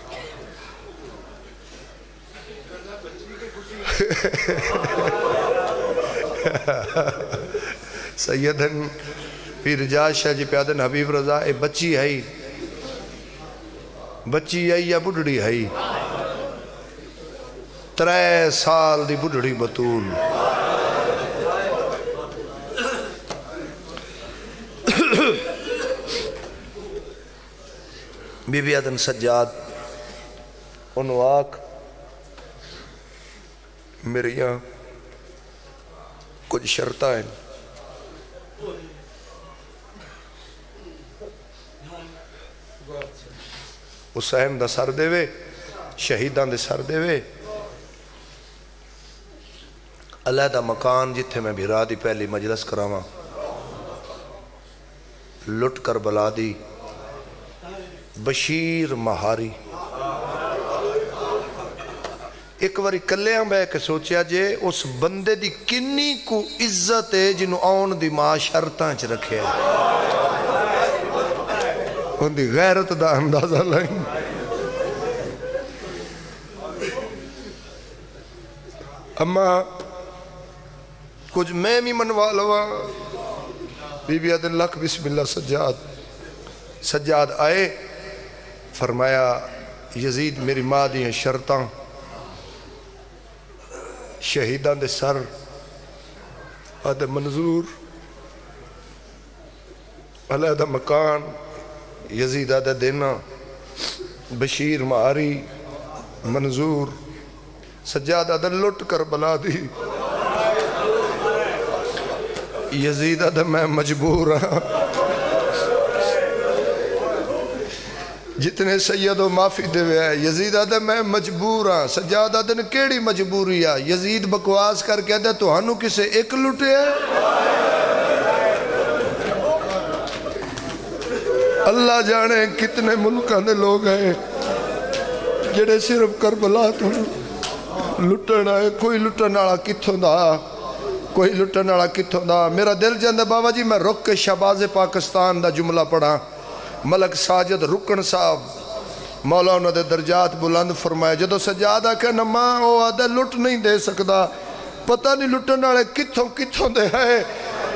سیدن پیر جاز شاہ جی پیادن حبیب رضا اے بچی ہے بچی ہے یا بڑھڑی ہے 3 سال دی بڑھڑی بطول بی بی آدن سجاد انہوں آکھ میرے یہاں کچھ شرطہ ہیں حسین دا سر دے وے شہیدان دے سر دے وے علیحدہ مکان جتھے میں بھیرا دی پہلی مجلس کراما لٹ کر بلا دی بشیر مہاری ایک واری کلے ہم بے کے سوچیا جے اس بندے دی کنی کو عزت ہے جنہوں آن دی ماں شرطاں چ رکھے ان دی غیرت دا اندازہ لائیں اما کچھ میں بھی منوا لوا بی بی آدن لکھ بسم اللہ سجاد آئے فرمایا یزید میری ماں دی ہیں شرطاں شہیدان دے سر آدھے منظور علیحدہ مکان یزید آدھے دینا بشیر معاری منظور سجاد آدھے لٹ کر بلا دی یزید آدھے میں مجبور ہاں جتنے سید و معافی دے ہوئے ہیں یزید آدھے میں مجبور ہاں سجاد آدھے نے کیڑی مجبوری ہے یزید بکواس کر کے آدھے تو ہنو کسے ایک لٹے ہے اللہ جانے کتنے ملکان دے لوگ ہیں جڑے صرف کربلا تو لٹن آئے کوئی لٹن آڑا کتھوں دا کوئی لٹن آڑا کتھوں دا میرا دل جاندے بابا جی میں رک کے شہباز پاکستان دا جملہ پڑھا ملک ساجد رکن صاحب مولا انہوں دے درجات بلند فرمائے جدو سجادہ کہ نماں او آدھے لٹ نہیں دے سکدا پتہ نہیں لٹن آڑے کتھوں دے ہے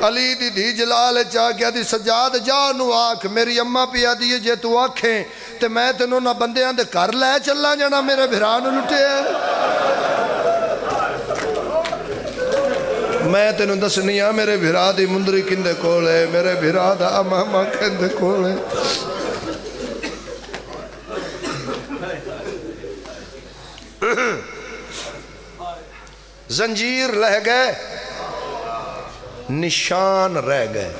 علی دی دی جلال چاہ گیا دی سجاد جانو آکھ میری اممہ پیا دیئے جے تو آکھیں تے میں تینوں نہ بندے آن دے کر لے چلا جانا میرے بھرانو لٹے ہے میں تینوں دسنی ہاں میرے بھرا دی مندری کندے کولے میرے بھرا دا امامہ کندے کولے زنجیر لہ گئے نشان رہ گئے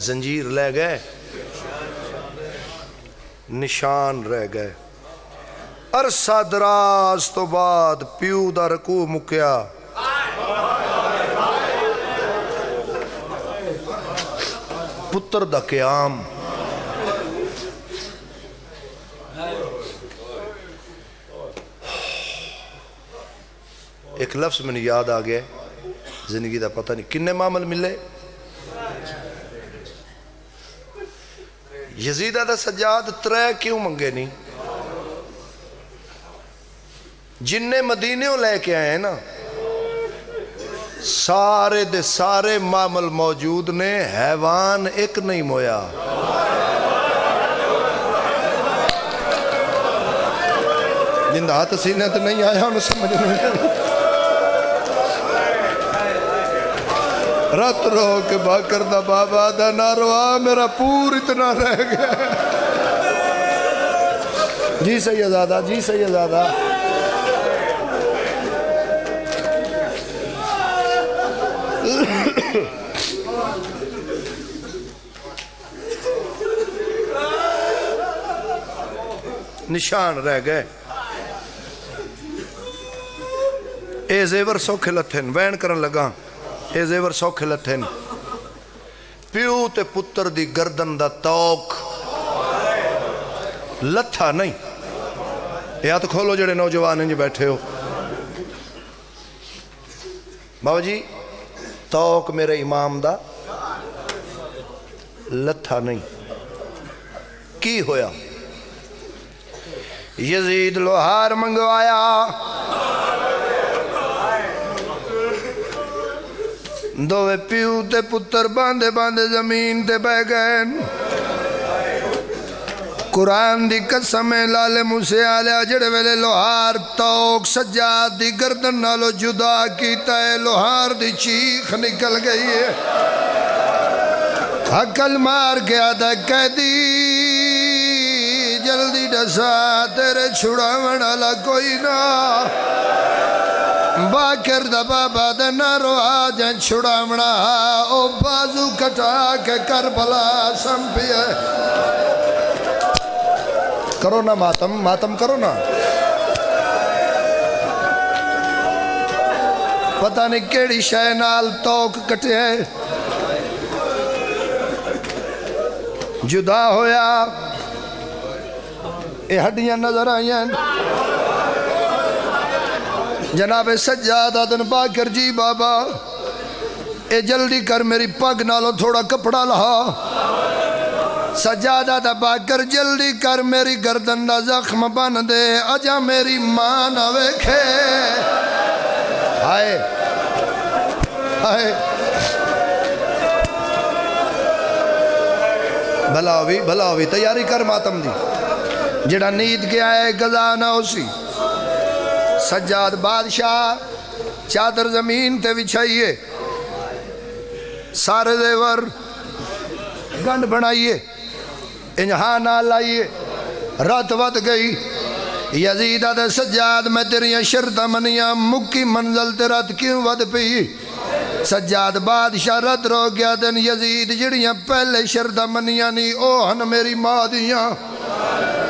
زنجیر لے گئے نشان رہ گئے عرصہ دراز تو بعد پیو دا رکوع مکیا پتر دا قیام ایک لفظ میں نے یاد آگئے زندگی دا پتہ نہیں کنے معامل ملے یزیدہ دا سجاد 3 کیوں منگے نہیں جننے مدینیوں لے کے آئے ہیں نا سارے دے سارے معامل موجود نے حیوان ایک نہیں مویا جن ہاتھ سینے تو نہیں آیا انہوں سمجھ نہیں رات رو کے باکر دا بابا دا نہ روا میرا پور اتنا رہ گیا جی سیدادہ جی سیدادہ نشان رہ گئے اے زیور سوکھے لتھن وین کرن لگا اے زیور سوکھے لتھن پیو تے پتر دی گردن دا توک لتھا نہیں یا تو کھولو جڑے نوجوان ہیں جی بیٹھے ہو بابا جی توک میرے امام دا لتھا نہیں کی ہویا یزید لوہار منگوایا دوے پیو تے پتر باندے باندے زمین تے بہ گئے قرآن دی قسم لالے موسیٰ علیہ جڑے ویلے لوہار توک سجاد دی گردن نالو جدا کیتا ہے لوہار دی چیخ نکل گئی ہے حقل مار کے آدھا قیدی جلدی ڈسا تیرے چھڑاون والا کوئی نہ باکر دا بابا دا نارو آجن چھڑاونا او بازو کٹا کے کربلا سمپیا کرو نا ماتم کرو نا پتہ نہیں کیڑی شے نال توک کٹے جدا ہویا اے ہڈیاں نظر آئیں جناب سجاد آدن باکر جی بابا اے جلدی کر میری پگ نالو تھوڑا کپڑا لہا سجادہ دا باکر جلدی کر میری گردن دا زخم بن دے اجا میری ماں نہ ویکھے ہائے ہائے بھلا ہوئی تیاری کر ماتم دی جڑا نیند کے آئے گزا نہ اسی سجاد بادشاہ چادر زمین تے بچھائیے سارے زیور گنڈ بنائیے انجہاں نہ لائیے رات ود گئی یزید آدھے سجاد میں تیریاں شرطہ منیاں مکی منزل تے رات کیوں ود پی سجاد بادشاہ رات رو گیا دن یزید جڑیاں پہلے شرطہ منیاں نہیں اوہن میری ماں دیاں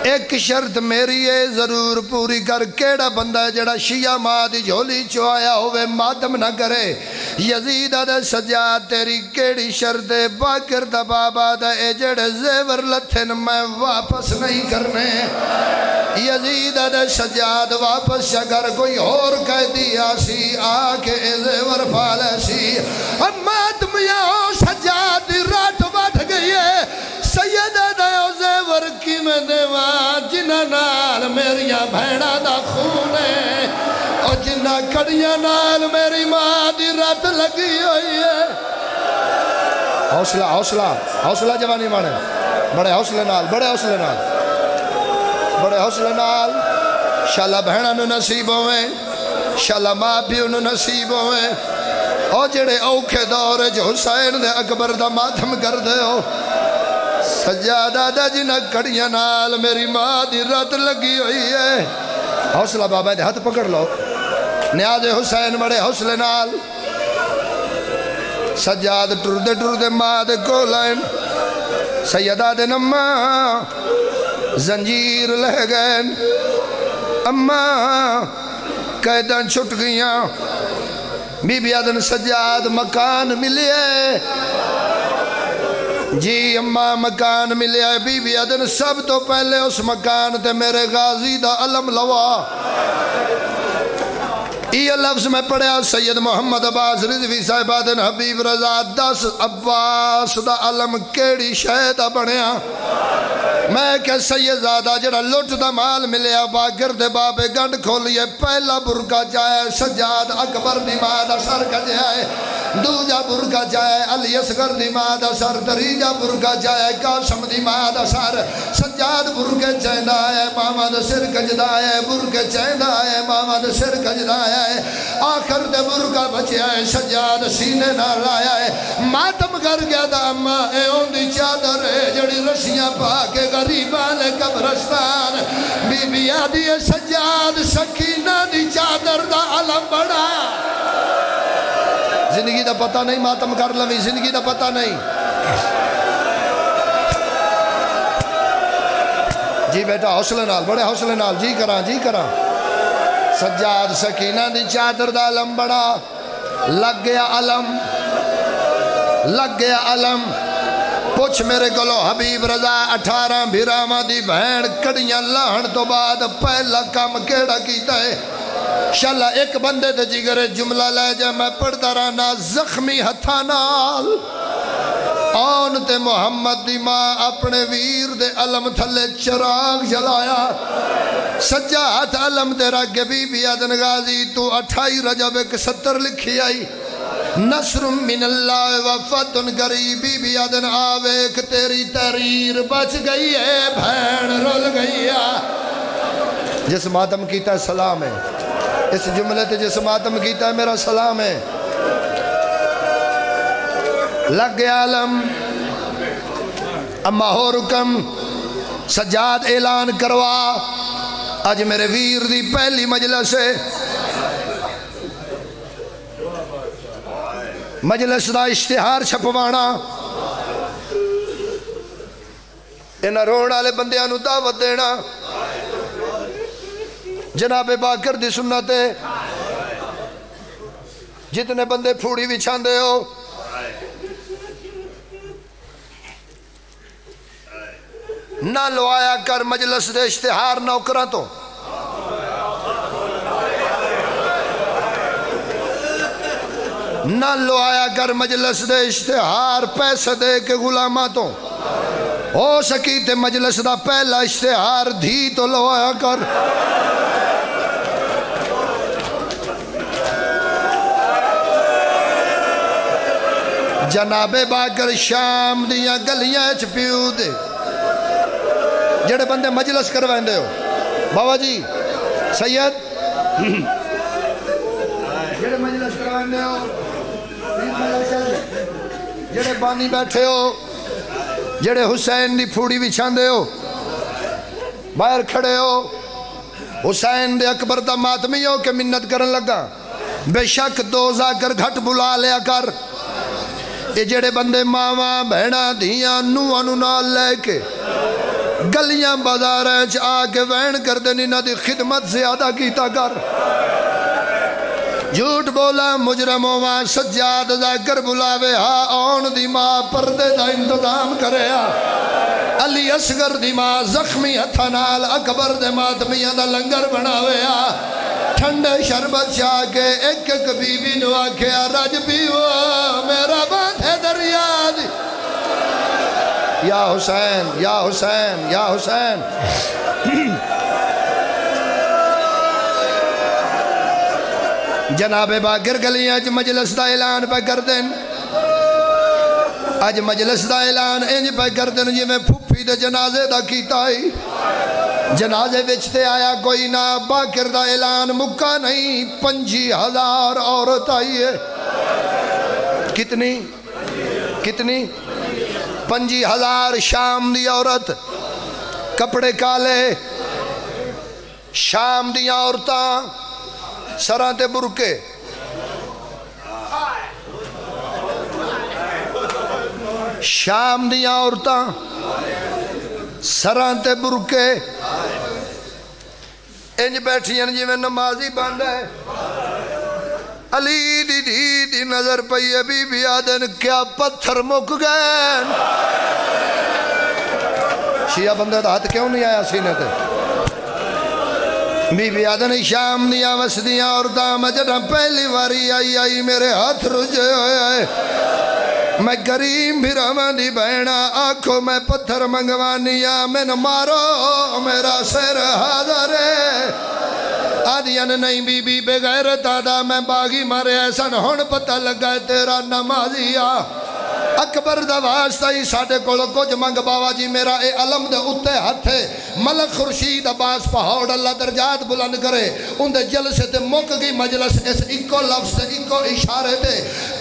ایک شرط میری ہے ضرور پوری کر کیڑا بندہ ہے جڑا شیعہ ماں دی جھولی چوایا ہوئے ماتم نہ کرے یزید آدھے سجاد تیری کیڑی شرط ہے باکر دا بابا دا اے جڑے زیور لتھن میں واپس نہیں کرنے یزید آدھے سجاد واپس اگر کوئی اور قیدی آسی آکے اے زیور پالے سی ماتم یاؤ سجاد رات بات گئی ہے سیدہ دائیو زیور کی میں دیوان جنہ نال میریاں بھیڑا دا خون ہے اور جنہ کڑیاں نال میری ماں دی رات لگی ہوئی ہے حوصلہ جوانی مانے بڑے حوصلے نال شاءاللہ بھیڑا نو نصیب ہوئے شاءاللہ ماں پیو نو نصیب ہوئے اور جڑے اوکھے دور جو حسین دے اکبر دا ماتم کر دے ہو سجادہ دا جنہ کڑیاں نال میری ماں دی رات لگی ہوئی ہے حوصلہ بابا دے ہاتھ پکڑ لو نیاز حسین بڑے حوصلے نال سجاد ٹردے ماں دے کو لائن سیدہ دے نمہ زنجیر لہ گئے اماں قیداں چھٹ گئیاں بی بی آدن سجاد مکان ملے جی اماں مکان ملے بی بی آدن سب تو پہلے اس مکان تے میرے غازی دا علم لوا یہ لفظ میں پڑھیا سید محمد عباس رضوی صاحب آدن حبیب رضا 10 عباس دا علم کیڑی شہدہ بنیا میں کہ سیدزادہ جڑا لٹ دا مال ملیا باگر دے بابے گنڈ کھولیے پہلا برکہ جائے سجاد اکبر دی ماں دا سر کا جائے دوجا برکہ جائے علی اصغر دی ماں دا سر تریجا برکہ جائے قاسم دی ماں دا سر سجاد برکے چیندہ ہے ماما دا سر کجدہ ہے برکے چیندہ ہے ماما دا سر کجدہ ہے آخر دے برکہ بچے آئے سجاد سینے نہ لایا ہے ماتم کر گیا دا اماں اے اون دی چادر ہے جڑی رسیاں پاکے غریبان قبرستان بی بی آدھی سجاد سکینہ دی چادر دا علم بڑا زندگی دا پتہ نہیں ماتم کر لوی زندگی دا پتہ نہیں جی بیٹا حوصلے نال بڑے حوصلے نال جی کراں سجاد سکینہ دی چادر دا علم بڑا لگ گیا علم پوچھ میرے گلو حبیب رضا 18 بھیرامہ دی بہن کڑیاں لاہن تو بعد پہلا کام کیڑا کیتا ہے شاللہ ایک بندے دے جگرے جملہ لے جائے میں پڑھتا رہنا زخمی ہتھانال آن تے محمد دی ماں اپنے ویر دے علم تھلے چراغ جلایا سجاد علم تیرا کہ بی بی آدن غازی تو 28 رجب 71 لکھی آئی نصر من اللہ وفتن قریب بی بی آدن آویک تیری تحریر بچ گئی ہے بھین رول گئی ہے جس ماتم کیتا ہے سلام ہے اس جملے تے جس ماتم کیتا ہے میرا سلام ہے لگ گیا علم اما ہو رکم سجاد اعلان کروا آج میرے ویر دی پہلی مجلس ہے مجلس دا اشتہار چھپوانا انہاں رون والے بندیاں نو دعوت دینا جناب باکر دی سنت ہے جتنے بندے پھوڑی بچھاندے ہو نہ لوایا کر مجلس دے اشتہار نوکران تو نہ لوایا کر مجلس دے اشتہار پیسے دے کے غلامہ تو ہو سکی تے مجلس دا پہلا اشتہار دھی تو لوایا کر جناب باکر شام دیاں گلیاں اچھ پیو دے جڑے بندے مجلس کروائیں دے ہو بابا جی سید جڑے مجلس کروائیں دے ہو جڑے بانی بیٹھے ہو جڑے حسین دی پھوڑی بچھان دے ہو باہر کھڑے ہو حسین دے اکبر دا ماتمی ہو کہ منت کرن لگا بے شک دو زاکر گھٹ بلا لیا کر یہ جڑے بندے ماما بہنا دھیاں نوانو نال لے کے گلیاں بازاریں آکے وین کر دینی نہ دی خدمت زیادہ کیتا کر جھوٹ بولا مجرموں ماں سجاد ذاکر بلاوے ہاں آن دی ماں پردے دا انتظام کرے علی اصغر دی ماں زخمی ہتھانال اکبر دے ماتمیاں دا لنگر بناوے ٹھنڈے شربت چاہ کے ایک بی بی نو آکھیا رج پیو میرا بات ہے دریا دی یا حسین یا حسین یا حسین جناب باکر گلیاں اج مجلس دا اعلان پہ کر دیں اج مجلس دا اعلان انج پہ کر دیں جی میں پھوپھی دے جنازے دا کیتا ہی جنازے وچتے آیا کوئی نہ باکر دا اعلان مکہ نہیں 50,000 عورت آئی ہے کتنی کتنی 50,000 شام دی عورت کپڑے کالے شام دی عورتاں سران تے برکے شام دی عورتاں سران تے برکے انج بیٹھیاں جی میں نمازی بند ہے علی دی دی دی نظر پئی بی بی آدن کیا پتھر مک گئے شیعہ بندے دا ہاتھ کیوں نہیں آیا سینے تے بی بی آدن شام دیا وسدیاں اور دام جڑا پہلی واری آئی میرے ہاتھ رجے ہوئے میں کریم بھی رحمان دی بہنا آنکھوں میں پتھر منگوانیا میں نہ مارو میرا سر حاضر ہے آدیاں نہیں بی بی بغیرت آدھا میں باغی مارے ایسا ہون پتہ لگا تیرا نمازیا اکبر دا واسطہ ہی ساڑھے کولو کچھ منگ باوا جی میرا اے علم دے اتے ہاتھ ہے ملک خورشید عباس پہاڑ اللہ درجات بلند کرے ان دے جلسے تے موک گئی مجلس اس ایکو لفظ ایکو اشارے تے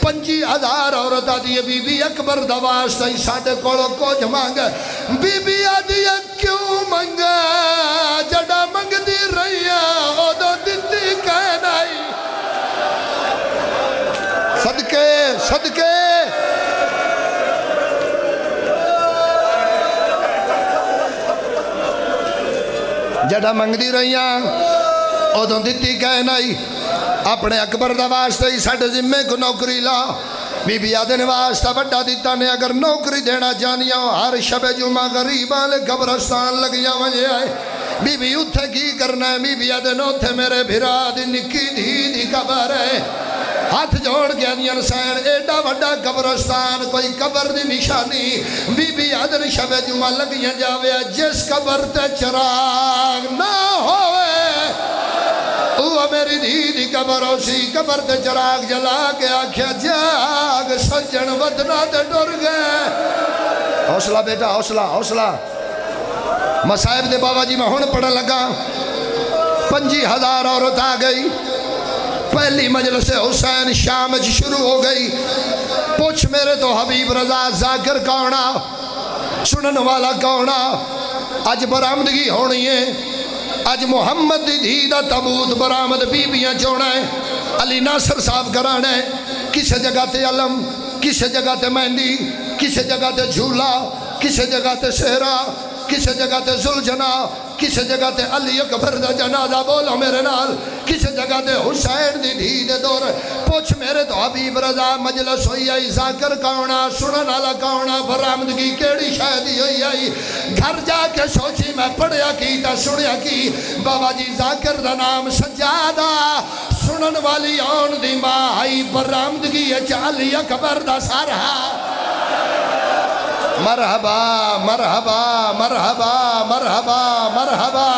50,000 عورتہ دیئے بی بی اکبر دا واسطہ ہی ساڑھے کولو کچھ منگ بی بی آدھیا کیوں منگا جڑا منگ دی رہیا او دو دیتی کہنائی صدقے صدقے جڑا منگ دی رہیاں ادھوں دیتی کہنائی اپنے اکبر دا واسطہ ہی ساڑھے ذمے کو نوکری لا بی بی آدھن واسطہ بڑا دیتا نے اگر نوکری دینا جانیاں ہر شب جمعہ غریباں لے قبرستان لگیاں وجہ آئے بی بی اتھے کی کرنا ہے بی بی آدھن اتھے میرے بھرا دی نکی دی قبر ہے ہاتھ جوڑ کے دیا سین ایڈا وڈا قبرستان کوئی قبر دی نشانی بی بی آدن شب جمعہ لگیاں جاوے جس قبر تے چراغ نہ ہوئے وہ میری دیدی قبر ہو سی قبر تے چراغ جلا کے آکھیا جاگ سجن ودنا تے ڈر گئے حوصلہ بیٹا حوصلہ حوصلہ مصائب دے بابا جی میں ہون پڑھا لگا 50,000 عورت آ گئی پہلی مجلس حسین شام شروع ہو گئی پوچھ میرے تو حبیب رضا ذاکر کونا سنن والا کونا آج برآمدگی ہونی ہے آج محمد دی دھی دا تابوت برآمد بی بیاں چونا ہے علی ناصر صاحب کرانا ہے کس جگہ تے علم کس جگہ تے مہندی کس جگہ تے جھولا کس جگہ تے سہرا کس جگہ تے زلجنا کس جگہ تے علی اکبر دا جنازہ بولو میرے نال کس جگہ تے حسین دی دھی دے دور پوچھ میرے تو حبیب رضا مجلس ہوئی آئی ذاکر کونا سنن والا کونا برآمدگی کیڑی شاہدی ہوئی آئی گھر جا کے سوچی میں پڑھیا کی تا سنیا کی بابا جی ذاکر دا نام سجادہ سنن والی آن دی ماں آئی برآمدگی علی اکبر دا سارا مرحبا مرحبا مرحبا مرحبا مرحبا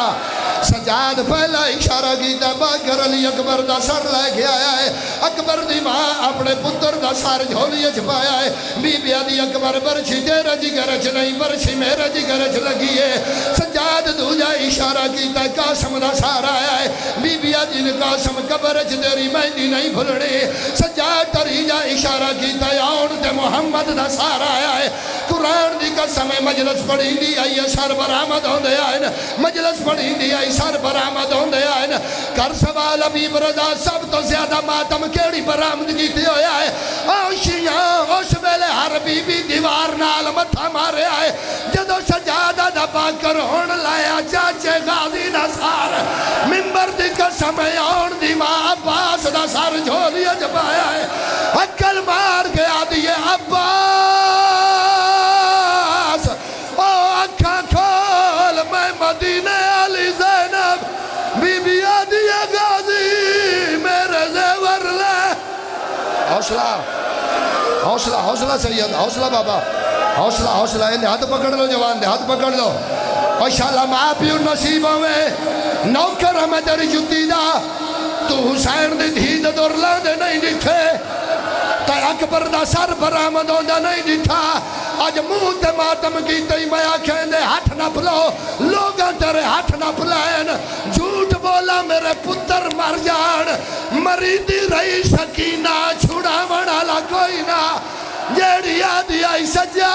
سجاد پہلا اشارہ کیتا باکر علی اکبر دا سر لے کے آیا ہے اکبر دی ماں اپنے پتر دا سر جھولی چھپایا ہے بی بی آدھی اکبر برچی تیرا جی گرچ نہیں برچی میرا جی گرچ لگی ہے سجاد دوجا اشارہ کیتا قاسم دا سار آیا ہے بی بی آدھی نے قاسم قبرچ تیری مہندی نہیں بھلنے سجاد تریجا اشارہ کیتا آن تے محمد دا سار آیا ہے قرآن دی قسم مجلس پڑھی دی آئی سر برآمد ہوں دے آئین مجلس پڑھی دی آئی سر برآمد ہوں دے آئین کر سوال حبیب رضا سب تو زیادہ ماتم کیڑی برآمد کیتے ہویا ہے اوشیاں اس ویلے ہر بی بی دیوار نال متھا مارے آئے جدو سجادہ دا باکر ہون لایا چاچے غازی دا سار ممبر دی قسم آن دی ماں عباس دا سار جھولی جبایا ہے عقل مار کے آدھی عباس اکھا کھول میں مدینہ علی زینب بی بی آدھی غازی میرے زیور لے حوصلہ حوصلہ حوصلہ سید حوصلہ بابا حوصلہ حوصلہ انہیں ہاتھ پکڑ لو جوان دے ہاتھ پکڑ لو ماشاءاللہ ماں پیو نصیبوں میں نوکر ہمیں تیری جتی دا تو حسین دی دھی دے دور لاندے نہیں دکھے تا اکبر دا سر برآمد ہوندہ نہیں دیتا آج منہ تے ماتم کی تی میں آکھیں دے ہاتھ نہ پلو لوگاں تیرے ہاتھ نہ پلائیں جھوٹ بولا میرے پتر مر جان مریدی رہی سکینہ چھڑا منالا کوئی نہ جیڑی آدھی آئی سجا